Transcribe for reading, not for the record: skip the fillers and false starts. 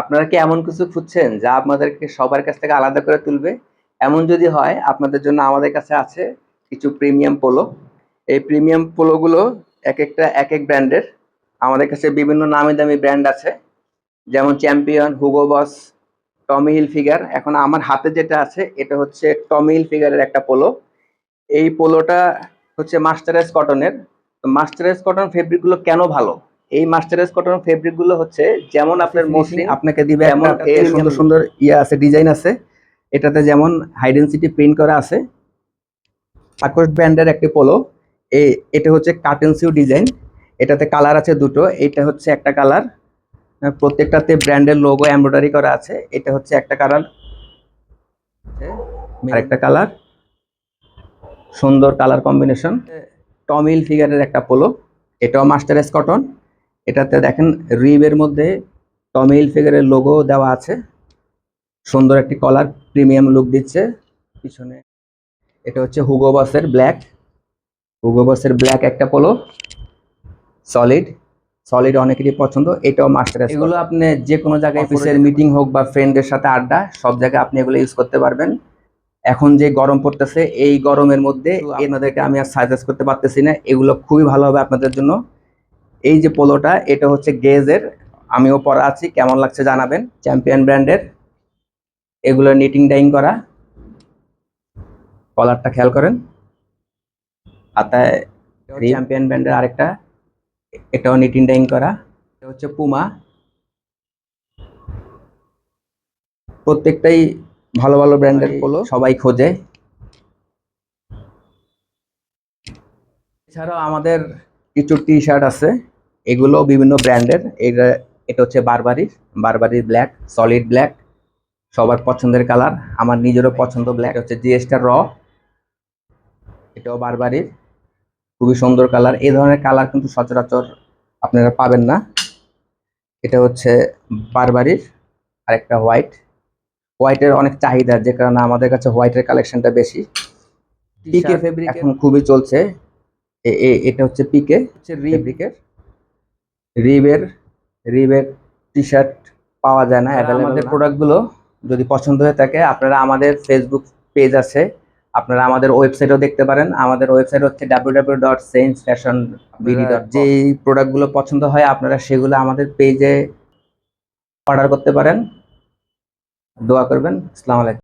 আপনারা কি এমন কিছু খুঁজছেন যা আপনাদেরকে সবার কাছ থেকে আলাদা করে তুলবে? এমন যদি হয়, আপনাদের জন্য আমাদের কাছে আছে কিছু প্রিমিয়াম পোলো। এই প্রিমিয়াম পোলোগুলো একেকটা একেক ব্র্যান্ডের। আমাদের কাছে বিভিন্ন নামি দামি ব্র্যান্ড আছে, যেমন চ্যাম্পিয়ন, হুগো বস, টমি হিলফিগার। এখন আমার হাতে যেটা আছে এটা হচ্ছে টমি হিলফিগারের একটা পোলো। এই পোলোটা হচ্ছে মাস্টারাইজ কটনের। তো মাস্টারাইজ কটন ফেব্রিক গুলো কেন ভালো? এই মাস্টারাইজ কটন ফেব্রিক গুলো হচ্ছে যেমন আপনার মসৃণ আপনাকে দিবে, এমন সুন্দর সুন্দর আছে, ডিজাইন আছে। এটাতে যেমন হাইডেন্সিটি প্রিন্ট করা আছে। সাকোশ ব্র্যান্ডের একটি পোলো। এটা হচ্ছে কার্টেনসিউ ডিজাইন। এটাতে কালার আছে দুটো। এটা হচ্ছে একটা কালার, প্রত্যেকটাতে ব্র্যান্ডের লোগো এমব্রয়ডারি করা আছে। এটা হচ্ছে একটা কালার, আরেকটা কালার, সুন্দর কালার কম্বিনেশন। টমিল ফিগারের একটা পোলো, এটাও মাস্টারাইজ কটন। এটাতে দেখেন রিবের মধ্যে টমিল ফিগারের লোগো দেওয়া আছে। সুন্দর একটি কলার, প্রিমিয়াম লুক দিচ্ছে পিছনে। এটা হচ্ছে হুগো বসের ব্ল্যাক। হুগো বসের ব্ল্যাক একটা পোলো, সলিড। সলিড অনেকেরই পছন্দ, এটাও মাস্টারাইজ। এগুলো আপনি যে কোনো জায়গায়, অফিসের মিটিং হোক বা ফ্রেন্ডের সাথে আড্ডা, সব জায়গায় আপনি এগুলো ইউজ করতে পারবেন। এখন যে গরম পড়তেছে, এই গরমের মধ্যে আপনাদেরকে আমি আর সাজেস্ট করতে পারতেছি না, এগুলো খুবই ভালো হবে আপনাদের জন্য। এই যে পোলোটা, এটা হচ্ছে গেজের, আমিও পরা আছি, কেমন লাগছে জানাবেন। চ্যাম্পিয়ন ব্র্যান্ডের, এগুলো নিটিং ডাইং করা। কলারটা খেয়াল করেন, হাতায় চ্যাম্পিয়ন ব্র্যান্ডের আরেকটা, এটাও নিটিং ডাইং করা। এটা হচ্ছে পুমা। প্রত্যেকটাই ভালো ভালো ব্র্যান্ডের পোলো, সবাই খোঁজে। এছাড়াও আমাদের কিছু টি শার্ট আছে, এগুলো বিভিন্ন ব্র্যান্ডের। এটা হচ্ছে বারবারির, বারবারির ব্ল্যাক, সলিড ব্ল্যাক, সবার পছন্দের কালার, আমার নিজেরও পছন্দ ব্ল্যাক। হচ্ছে জিএসটার র, এটাও বারবারির, খুবই সুন্দর কালার। এই ধরনের কালার কিন্তু সচরাচর আপনারা পাবেন না। এটা হচ্ছে বারবারির আরেকটা হোয়াইট। হোয়াইটের অনেক চাহিদা, যে কারণে আমাদের কাছে হোয়াইটের কালেকশনটা বেশি। পিকে ফেব্রিক এখন খুবই চলছে। এটা হচ্ছে পিকে, হচ্ছে ফেব্রিকের। রিবের রিবের টি শার্ট পাওয়া যায় না, আমাদের প্রোডাক্টগুলো যদি পছন্দ হয়ে থাকে, আপনারা আমাদের ফেসবুক পেজ আছে, আপনারা আমাদের ওয়েবসাইটও দেখতে পারেন। আমাদের ওয়েবসাইট হচ্ছে www.changefashionbd. যেই প্রোডাক্টগুলো পছন্দ হয় আপনারা সেগুলো আমাদের পেজে অর্ডার করতে পারেন। দোয়া করবেন। আসসালামু আলাইকুম।